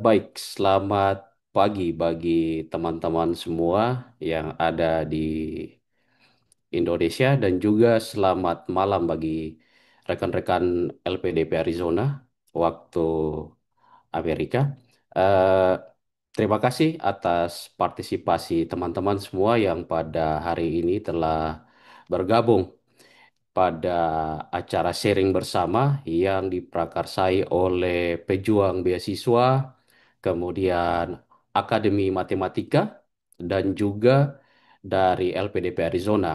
Baik, selamat pagi bagi teman-teman semua yang ada di Indonesia dan juga selamat malam bagi rekan-rekan LPDP Arizona waktu Amerika. Eh, Terima kasih atas partisipasi teman-teman semua yang pada hari ini telah bergabung pada acara sharing bersama yang diprakarsai oleh pejuang beasiswa, kemudian Akademi Matematika, dan juga dari LPDP Arizona.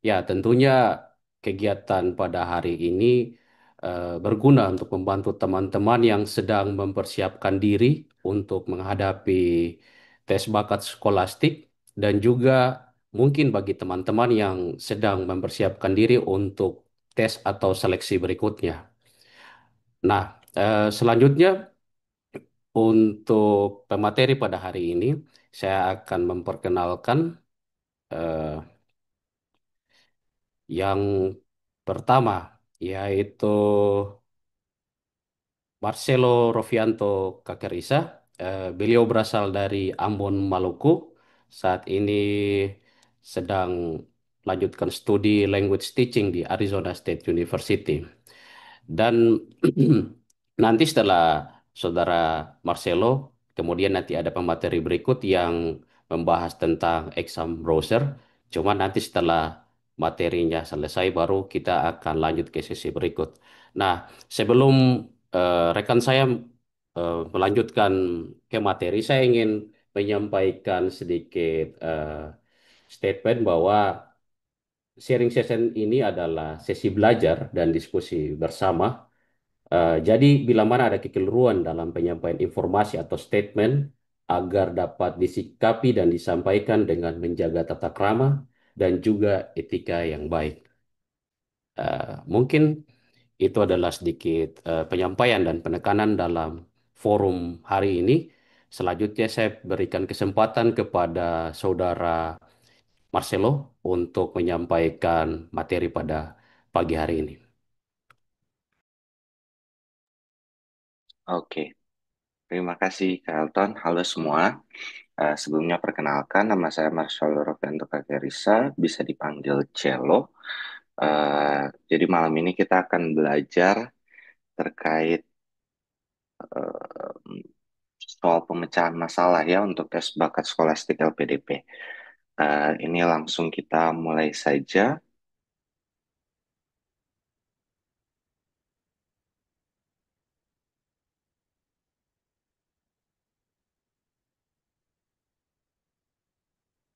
Ya, tentunya kegiatan pada hari ini berguna untuk membantu teman-teman yang sedang mempersiapkan diri untuk menghadapi tes bakat skolastik dan juga mungkin bagi teman-teman yang sedang mempersiapkan diri untuk tes atau seleksi berikutnya. Nah, selanjutnya untuk pemateri pada hari ini, saya akan memperkenalkan eh, yang pertama, yaitu Marcelo Rovianto Kakerisa. Beliau berasal dari Ambon, Maluku. Saat ini sedang melanjutkan studi language teaching di Arizona State University. Dan nanti setelah Saudara Marcelo, kemudian nanti ada pemateri berikut yang membahas tentang exam browser. Cuma nanti setelah materinya selesai baru kita akan lanjut ke sesi berikut. Nah, sebelum rekan saya melanjutkan ke materi, saya ingin menyampaikan sedikit statement bahwa sharing session ini adalah sesi belajar dan diskusi bersama. Jadi, bila mana ada kekeliruan dalam penyampaian informasi atau statement, agar dapat disikapi dan disampaikan dengan menjaga tata krama dan juga etika yang baik. Mungkin itu adalah sedikit penyampaian dan penekanan dalam forum hari ini. Selanjutnya saya berikan kesempatan kepada Saudara Marcelo untuk menyampaikan materi pada pagi hari ini. Oke, terima kasih Kak Elton. Halo semua. Sebelumnya perkenalkan, nama saya Marcelo Rovianto Kagerisa, bisa dipanggil Cello. Jadi malam ini kita akan belajar terkait eh, soal pemecahan masalah ya untuk tes bakat skolastik LPDP. Ini langsung kita mulai saja.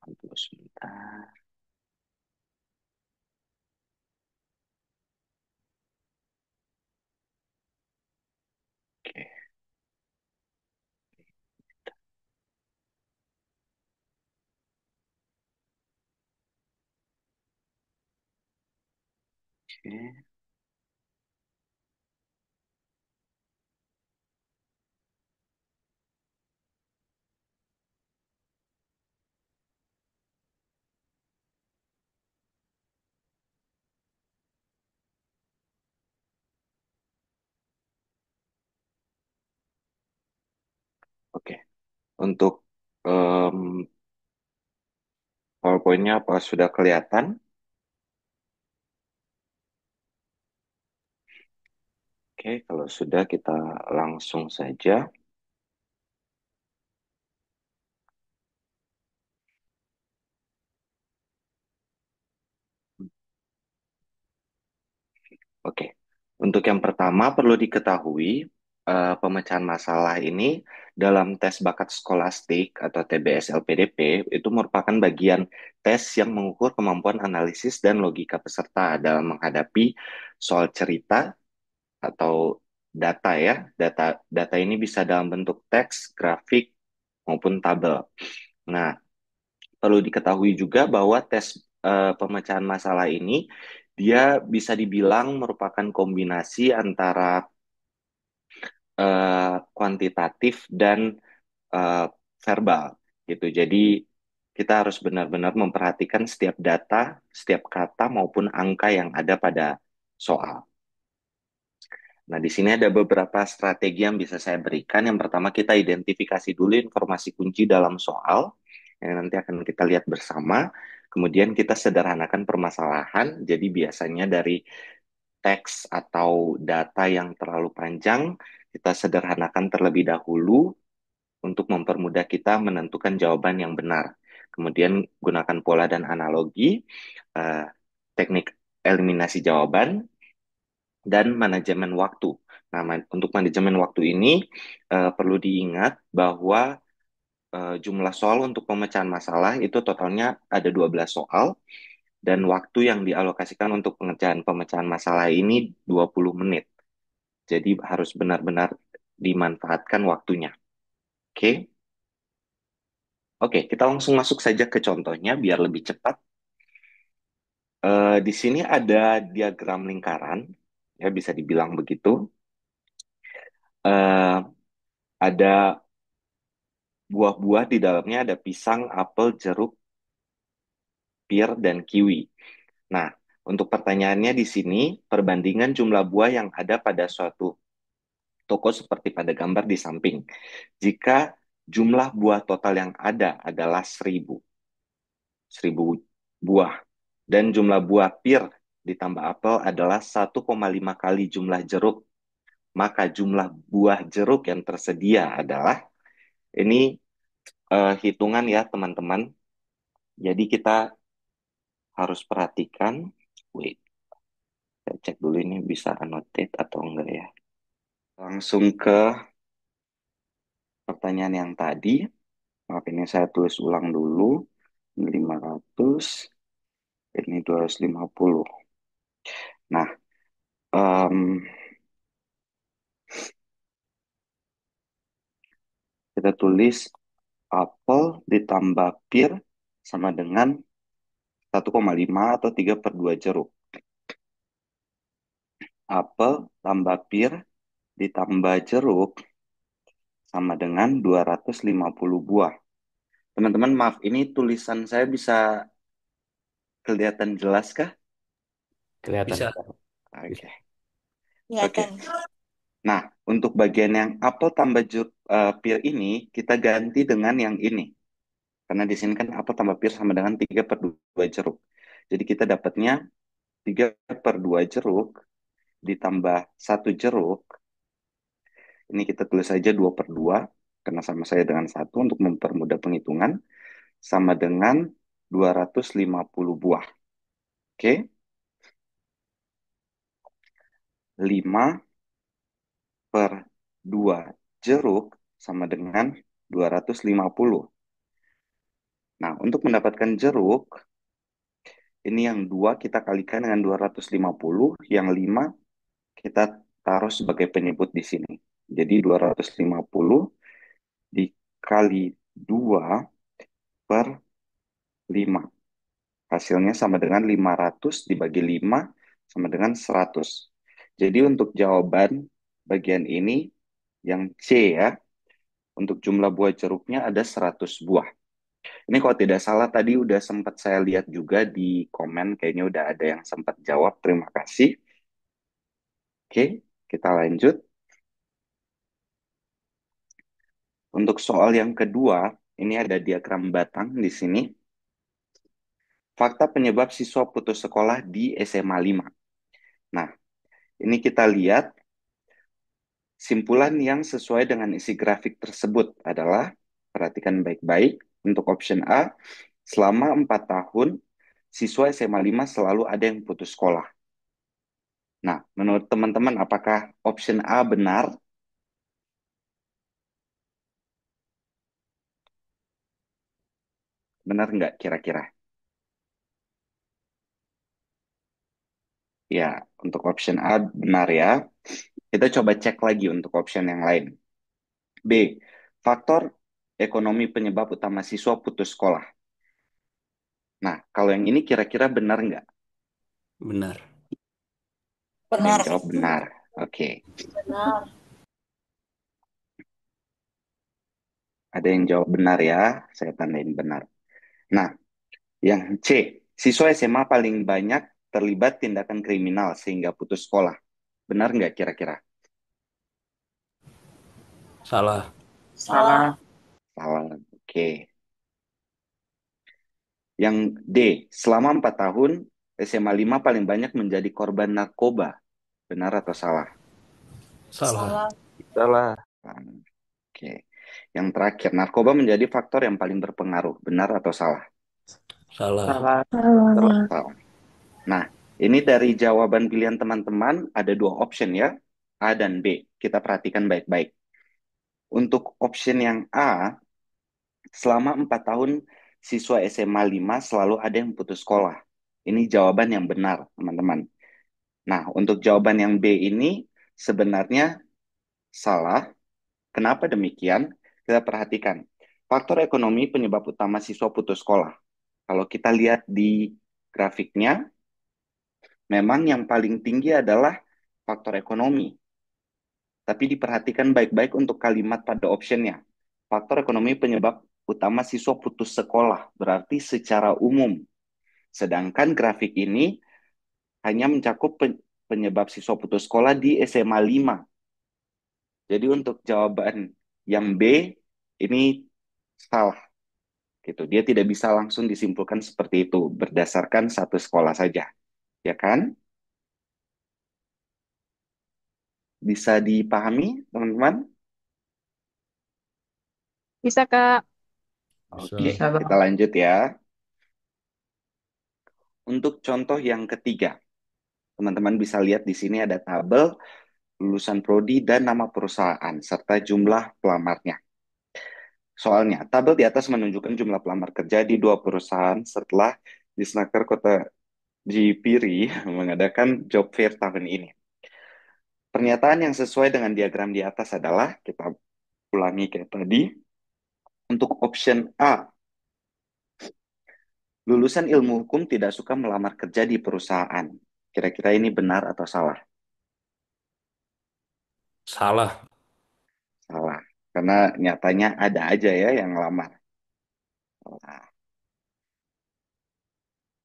Tunggu sebentar. Oke, oke, oke. Untuk em, PowerPoint-nya apa sudah kelihatan? Oke, kalau sudah kita langsung saja. Oke, untuk yang pertama perlu diketahui pemecahan masalah ini dalam tes bakat skolastik atau TBS LPDP itu merupakan bagian tes yang mengukur kemampuan analisis dan logika peserta dalam menghadapi soal cerita atau data ya. Data ini bisa dalam bentuk teks, grafik maupun tabel. Nah, perlu diketahui juga bahwa tes pemecahan masalah ini dia bisa dibilang merupakan kombinasi antara kuantitatif dan eh, verbal gitu. Jadi kita harus benar-benar memperhatikan setiap data, setiap kata maupun angka yang ada pada soal. Nah, di sini ada beberapa strategi yang bisa saya berikan. Yang pertama, kita identifikasi dulu informasi kunci dalam soal yang nanti akan kita lihat bersama. Kemudian kita sederhanakan permasalahan. Jadi biasanya dari teks atau data yang terlalu panjang, kita sederhanakan terlebih dahulu untuk mempermudah kita menentukan jawaban yang benar. Kemudian gunakan pola dan analogi, eh, teknik eliminasi jawaban, dan manajemen waktu. Nah, untuk manajemen waktu ini perlu diingat bahwa jumlah soal untuk pemecahan masalah itu totalnya ada 12 soal dan waktu yang dialokasikan untuk pengerjaan pemecahan masalah ini 20 menit. Jadi harus benar-benar dimanfaatkan waktunya. Oke? Oke, kita langsung masuk saja ke contohnya biar lebih cepat. Di sini ada diagram lingkaran, ya bisa dibilang begitu. Eh, ada buah-buah di dalamnya ada pisang, apel, jeruk, pir, dan kiwi. Nah, untuk pertanyaannya di sini, perbandingan jumlah buah yang ada pada suatu toko seperti pada gambar di samping. Jika jumlah buah total yang ada adalah 1000 buah, dan jumlah buah pir ditambah apel adalah 1,5 kali jumlah jeruk, maka jumlah buah jeruk yang tersedia adalah, ini hitungan ya teman-teman. Jadi kita harus perhatikan. Wait, saya cek dulu ini bisa annotate atau enggak ya. Langsung ke pertanyaan yang tadi. Maaf, ini saya tulis ulang dulu. Ini 500, ini 250. Nah, em, kita tulis apel ditambah pir sama dengan 1,5 atau 3 per 2 jeruk. Apel tambah pir ditambah jeruk sama dengan 250 buah. Teman-teman, maaf, ini tulisan saya bisa kelihatan jelas kah? Kelihatan. Bisa. Bisa. Oke. Oke. Kelihatan. Nah, untuk bagian yang apel tambah pir ini, kita ganti dengan yang ini. Karena di sini kan apel tambah pir sama dengan 3 per 2 jeruk. Jadi kita dapatnya 3 per 2 jeruk ditambah 1 jeruk. Ini kita tulis saja 2 per 2, karena sama saya dengan 1 untuk mempermudah penghitungan. Sama dengan 250 buah. Oke, 5 per 2 jeruk sama dengan 250. Nah, untuk mendapatkan jeruk, ini yang 2 kita kalikan dengan 250, yang 5 kita taruh sebagai penyebut di sini. Jadi 250 dikali 2 per 5. Hasilnya sama dengan 500 dibagi 5 sama dengan 100. Jadi untuk jawaban bagian ini yang C ya, untuk jumlah buah jeruknya ada 100 buah. Ini kalau tidak salah tadi udah sempat saya lihat juga di komen, kayaknya udah ada yang sempat jawab. Terima kasih. Oke, kita lanjut. Untuk soal yang kedua, ini ada diagram batang di sini. Fakta penyebab siswa putus sekolah di SMA 5. Nah, ini kita lihat simpulan yang sesuai dengan isi grafik tersebut adalah, perhatikan baik-baik, untuk option A, selama 4 tahun, siswa SMA 5 selalu ada yang putus sekolah. Nah, menurut teman-teman, apakah option A benar? Benar nggak kira-kira? Ya, untuk option A benar ya. Kita coba cek lagi untuk option yang lain. B, faktor ekonomi penyebab utama siswa putus sekolah. Nah, kalau yang ini kira-kira benar nggak? Benar. Ada yang Benar. jawab benar. Oke. Benar. Ada yang jawab benar ya. Saya tandain benar. Nah, yang C, siswa SMA paling banyak terlibat tindakan kriminal sehingga putus sekolah. Benar nggak kira-kira? Salah. Salah. Salah. Oke. Yang D, selama 4 tahun, SMA 5 paling banyak menjadi korban narkoba. Benar atau salah? Salah. Salah. Salah. Nah, oke. Yang terakhir, narkoba menjadi faktor yang paling berpengaruh. Benar atau salah? Salah. Salah. Salah. Salah. Salah. Nah, ini dari jawaban pilihan teman-teman ada dua option ya, A dan B. Kita perhatikan baik-baik. Untuk option yang A, selama 4 tahun siswa SMA 5 selalu ada yang putus sekolah. Ini jawaban yang benar, teman-teman. Nah, untuk jawaban yang B ini sebenarnya salah. Kenapa demikian? Kita perhatikan. Faktor ekonomi penyebab utama siswa putus sekolah. Kalau kita lihat di grafiknya, memang yang paling tinggi adalah faktor ekonomi. Tapi diperhatikan baik-baik untuk kalimat pada optionnya. Faktor ekonomi penyebab utama siswa putus sekolah, berarti secara umum. Sedangkan grafik ini hanya mencakup penyebab siswa putus sekolah di SMA 5. Jadi untuk jawaban yang B ini salah gitu. Dia tidak bisa langsung disimpulkan seperti itu berdasarkan satu sekolah saja, ya kan? Bisa dipahami, teman-teman? Bisa, Kak. Oke, Bisa. Bisa, kita Bang. lanjut ya. Untuk contoh yang ketiga, teman-teman bisa lihat di sini ada tabel lulusan prodi dan nama perusahaan serta jumlah pelamarnya. Soalnya, tabel di atas menunjukkan jumlah pelamar kerja di dua perusahaan setelah Disnaker Kota Jipiri mengadakan job fair tahun ini. Pernyataan yang sesuai dengan diagram di atas adalah, kita ulangi kayak tadi, untuk option A, lulusan ilmu hukum tidak suka melamar kerja di perusahaan. Kira-kira ini benar atau salah? Salah. Salah. Karena nyatanya ada aja ya yang lamar. Salah.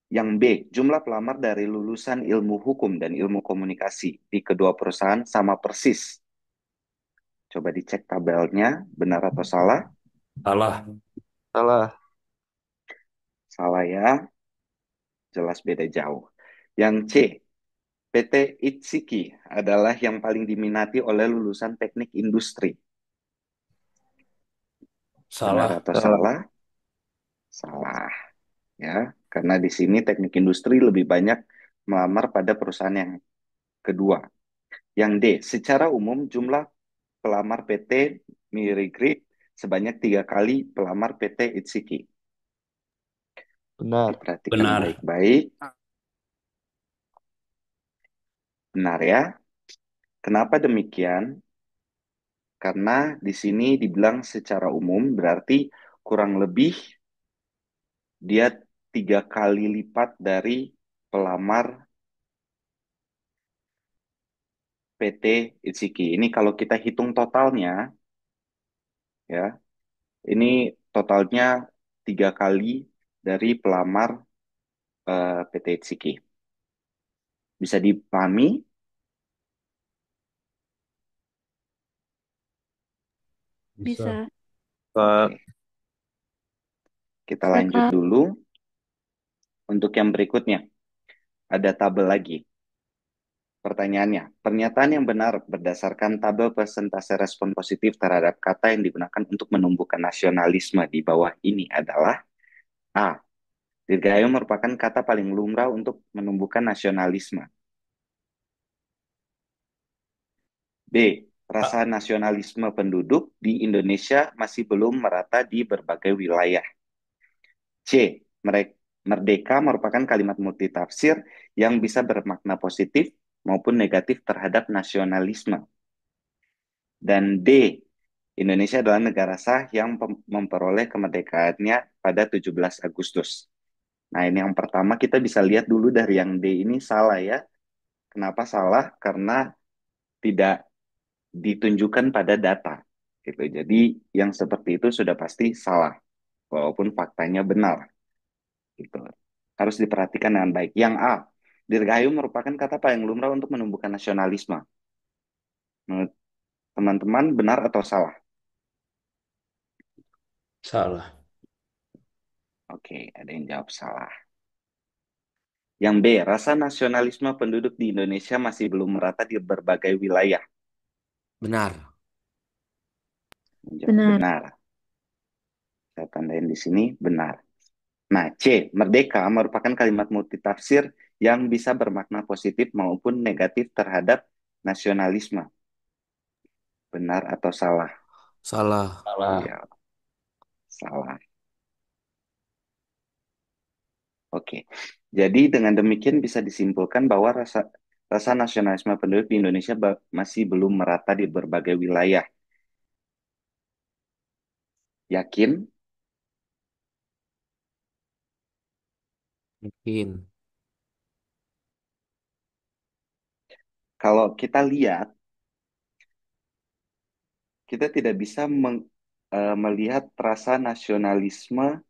Yang B, jumlah pelamar dari lulusan ilmu hukum dan ilmu komunikasi di kedua perusahaan sama persis. Coba dicek tabelnya, benar atau salah? Salah. Salah. Salah ya, jelas beda jauh. Yang C, PT Itsuki adalah yang paling diminati oleh lulusan teknik industri. Benar Salah. atau Salah. salah? Salah ya, karena di sini teknik industri lebih banyak melamar pada perusahaan yang kedua. Yang D, secara umum jumlah pelamar PT Mirigrip sebanyak 3 kali pelamar PT Itsuki. Benar. Diperhatikan Benar. baik-baik. Benar ya. Kenapa demikian? Karena di sini dibilang secara umum berarti kurang lebih dia 3 kali lipat dari pelamar PT Itsuki. Ini kalau kita hitung totalnya, ya, ini totalnya 3 kali dari pelamar PT Itsuki. Bisa dipahami? Bisa. Bisa. Pak. Oke, kita Bisa, lanjut Kak. dulu. Untuk yang berikutnya, ada tabel lagi. Pertanyaannya, pernyataan yang benar berdasarkan tabel persentase respon positif terhadap kata yang digunakan untuk menumbuhkan nasionalisme di bawah ini adalah A. Dirgahayu merupakan kata paling lumrah untuk menumbuhkan nasionalisme. B. A- Rasa nasionalisme penduduk di Indonesia masih belum merata di berbagai wilayah. C. Merdeka merupakan kalimat multitafsir yang bisa bermakna positif maupun negatif terhadap nasionalisme. Dan D. Indonesia adalah negara sah yang memperoleh kemerdekaannya pada 17 Agustus. Nah, ini yang pertama kita bisa lihat dulu dari yang D ini salah ya. Kenapa salah? Karena tidak ditunjukkan pada data. Gitu. Jadi yang seperti itu sudah pasti salah, walaupun faktanya benar. Gitu. Harus diperhatikan dengan baik. Yang A, dirgahayu merupakan kata paling lumrah untuk menumbuhkan nasionalisme. Menurut teman-teman benar atau salah? Salah. Oke, ada yang jawab salah. Yang B, rasa nasionalisme penduduk di Indonesia masih belum merata di berbagai wilayah. Benar. Menjawab Benar. benar. Saya tandain di sini benar. Nah, C, merdeka merupakan kalimat multitafsir yang bisa bermakna positif maupun negatif terhadap nasionalisme. Benar atau salah? Salah. Salah. Ya, salah. Oke. Jadi dengan demikian bisa disimpulkan bahwa rasa rasa nasionalisme penduduk di Indonesia masih belum merata di berbagai wilayah. Yakin? Mungkin. Kalau kita lihat, kita tidak bisa melihat rasa nasionalisme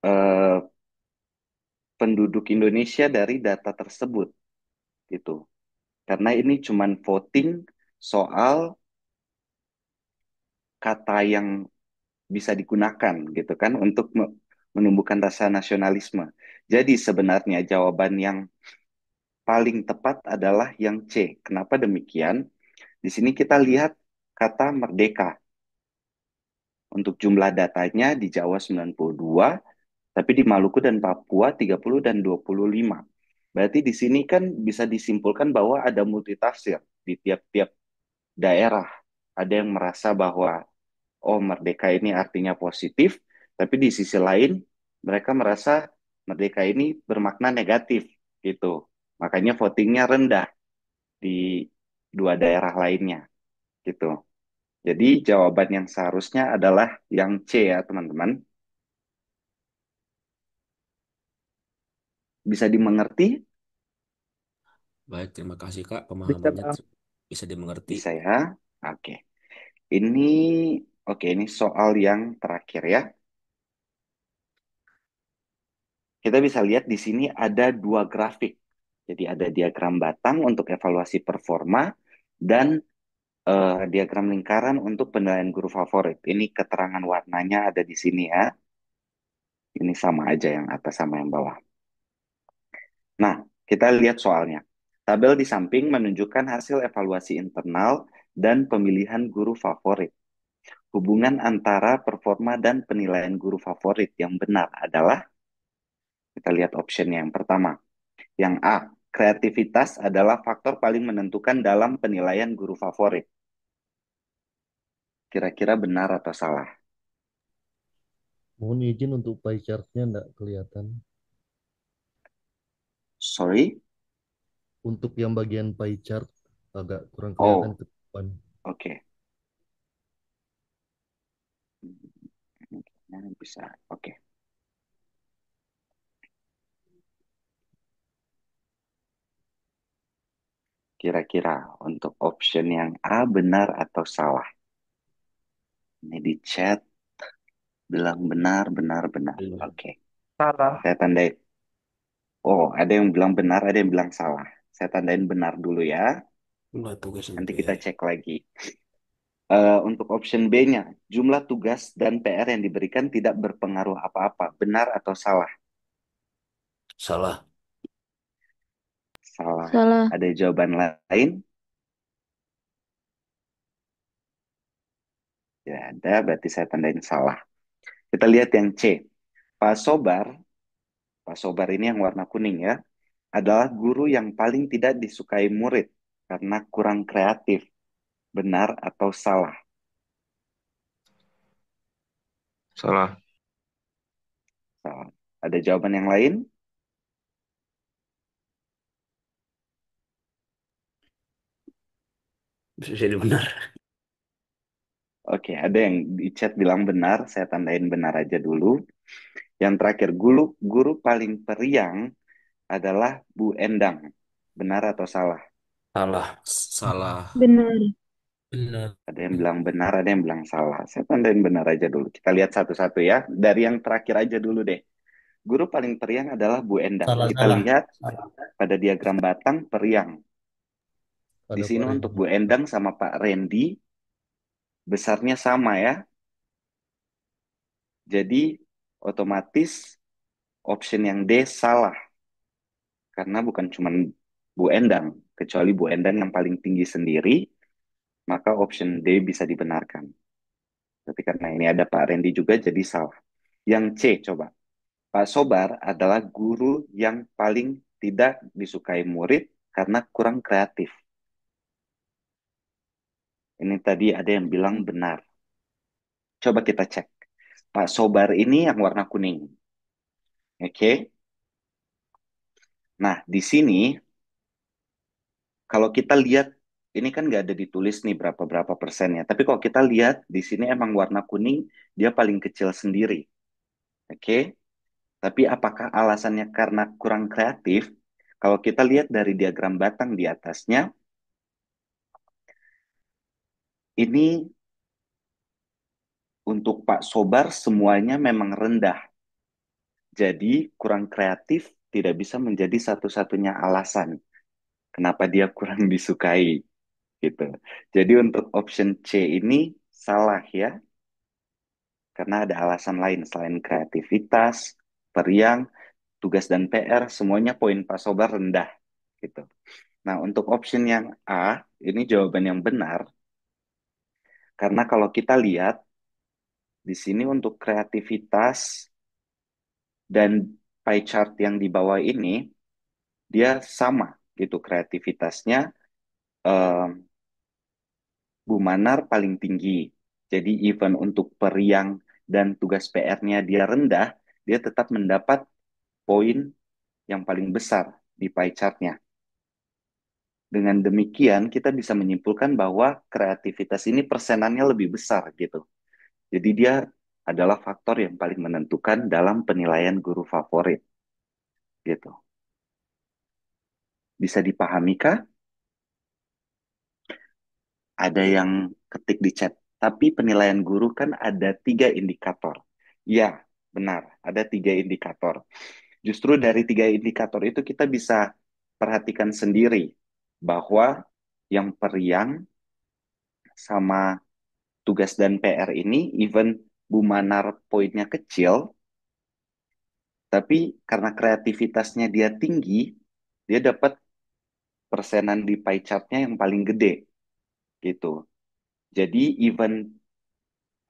eh, penduduk Indonesia dari data tersebut, gitu. Karena ini cuman voting soal kata yang bisa digunakan, gitu kan, untuk menumbuhkan rasa nasionalisme. Jadi sebenarnya jawaban yang paling tepat adalah yang C. Kenapa demikian? Di sini kita lihat kata merdeka. Untuk jumlah datanya di Jawa 92, tapi di Maluku dan Papua 30 dan 25. Berarti di sini kan bisa disimpulkan bahwa ada multitafsir di tiap-tiap daerah. Ada yang merasa bahwa, oh merdeka ini artinya positif, tapi di sisi lain mereka merasa merdeka ini bermakna negatif, gitu. Makanya votingnya rendah di dua daerah lainnya, gitu. Jadi jawaban yang seharusnya adalah yang C ya teman-teman. Bisa dimengerti? Baik, terima kasih Kak. Bisa, Pemahamannya Bang. bisa dimengerti. Bisa ya? Oke. Ini ini soal yang terakhir ya. Kita bisa lihat di sini ada dua grafik. Jadi ada diagram batang untuk evaluasi performa dan diagram lingkaran untuk penilaian guru favorit. Ini keterangan warnanya ada di sini ya. Ini sama aja yang atas sama yang bawah. Nah, kita lihat soalnya. Tabel di samping menunjukkan hasil evaluasi internal dan pemilihan guru favorit. Hubungan antara performa dan penilaian guru favorit yang benar adalah, kita lihat option yang pertama. Yang A, kreativitas adalah faktor paling menentukan dalam penilaian guru favorit. Kira-kira benar atau salah? Mohon izin untuk pie chart-nya nggak kelihatan. Sorry? Untuk yang bagian pie chart agak kurang kelihatan Oh, ke depan. oke. Bisa, oke. Kira-kira untuk option yang A benar atau salah? Ini di chat bilang benar, benar, benar. Iya. Oke. Salah. Saya tandai. Oh, ada yang bilang benar, ada yang bilang salah. Saya tandain benar dulu ya. Enggak tugas Nanti MP. kita cek lagi. Untuk option B-nya, jumlah tugas dan PR yang diberikan tidak berpengaruh apa-apa. Benar atau salah? Salah. Salah. Salah. Ada jawaban lain? Ya ada, berarti saya tandain salah. Kita lihat yang C. Pak Sobar, Pak Sobar ini yang warna kuning ya, adalah guru yang paling tidak disukai murid karena kurang kreatif. Benar atau salah? Salah. Salah. Ada jawaban yang lain? Bisa jadi benar. Oke, ada yang di chat bilang benar, saya tandain benar aja dulu. Yang terakhir, guru paling periang adalah Bu Endang. Benar atau salah? Salah. Salah. Benar. Benar. Ada yang bilang benar, ada yang bilang salah. Saya tandain benar aja dulu. Kita lihat satu-satu ya. Dari yang terakhir aja dulu deh. Guru paling periang adalah Bu Endang. Salah, Kita salah. lihat pada diagram batang periang. Di Ada sini Pak untuk Randy. Bu Endang sama Pak Randy besarnya sama ya. Jadi otomatis option yang D salah karena bukan cuma Bu Endang, kecuali Bu Endang yang paling tinggi sendiri, maka option D bisa dibenarkan. Tapi karena ini ada Pak Randy juga jadi salah. Yang C coba. Pak Sobar adalah guru yang paling tidak disukai murid karena kurang kreatif. Ini tadi ada yang bilang benar. Coba kita cek. Pak Sobar ini yang warna kuning. Oke. Nah, di sini kalau kita lihat ini kan nggak ada ditulis nih berapa persennya. Tapi kalau kita lihat di sini emang warna kuning dia paling kecil sendiri. Oke. Tapi apakah alasannya karena kurang kreatif? Kalau kita lihat dari diagram batang di atasnya, ini untuk Pak Sobar semuanya memang rendah. Jadi kurang kreatif tidak bisa menjadi satu-satunya alasan kenapa dia kurang disukai gitu. Jadi untuk option C ini salah ya, karena ada alasan lain selain kreativitas, periang, tugas dan PR, semuanya poin Pak Sobar rendah gitu. Nah, untuk option yang A, ini jawaban yang benar, karena kalau kita lihat di sini untuk kreativitas dan pie chart yang di bawah ini, dia sama gitu kreativitasnya. eh, Bu Manar paling tinggi. Jadi even untuk periang dan tugas PR-nya dia rendah, dia tetap mendapat poin yang paling besar di pie chart-nya. Dengan demikian, kita bisa menyimpulkan bahwa kreativitas ini persenannya lebih besar gitu. Jadi dia adalah faktor yang paling menentukan dalam penilaian guru favorit gitu. Bisa dipahami kah? Ada yang ketik di chat. Tapi penilaian guru kan ada 3 indikator. Ya, benar. Ada 3 indikator. Justru dari 3 indikator itu kita bisa perhatikan sendiri bahwa yang periang sama tugas dan PR ini, even Bu Manar poinnya kecil, tapi karena kreativitasnya dia tinggi, dia dapat persenan di pie chart-nya yang paling gede gitu. Jadi even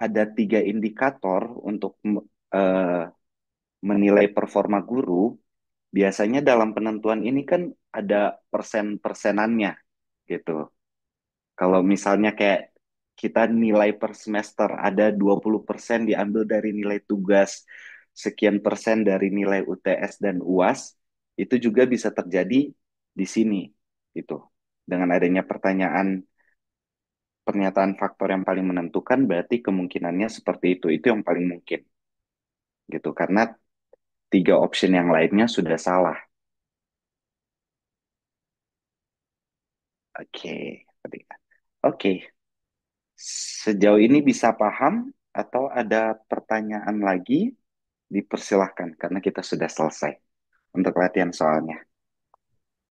ada 3 indikator untuk eh, menilai performa guru, biasanya dalam penentuan ini kan ada persen-persenannya gitu. Kalau misalnya kayak kita nilai per semester ada 20% diambil dari nilai tugas, sekian persen dari nilai UTS dan UAS, itu juga bisa terjadi di sini gitu. Dengan adanya pernyataan faktor yang paling menentukan berarti kemungkinannya seperti itu yang paling mungkin gitu. Karena 3 option yang lainnya sudah salah. Oke, oke. Sejauh ini bisa paham atau ada pertanyaan lagi? Dipersilahkan karena kita sudah selesai untuk latihan soalnya.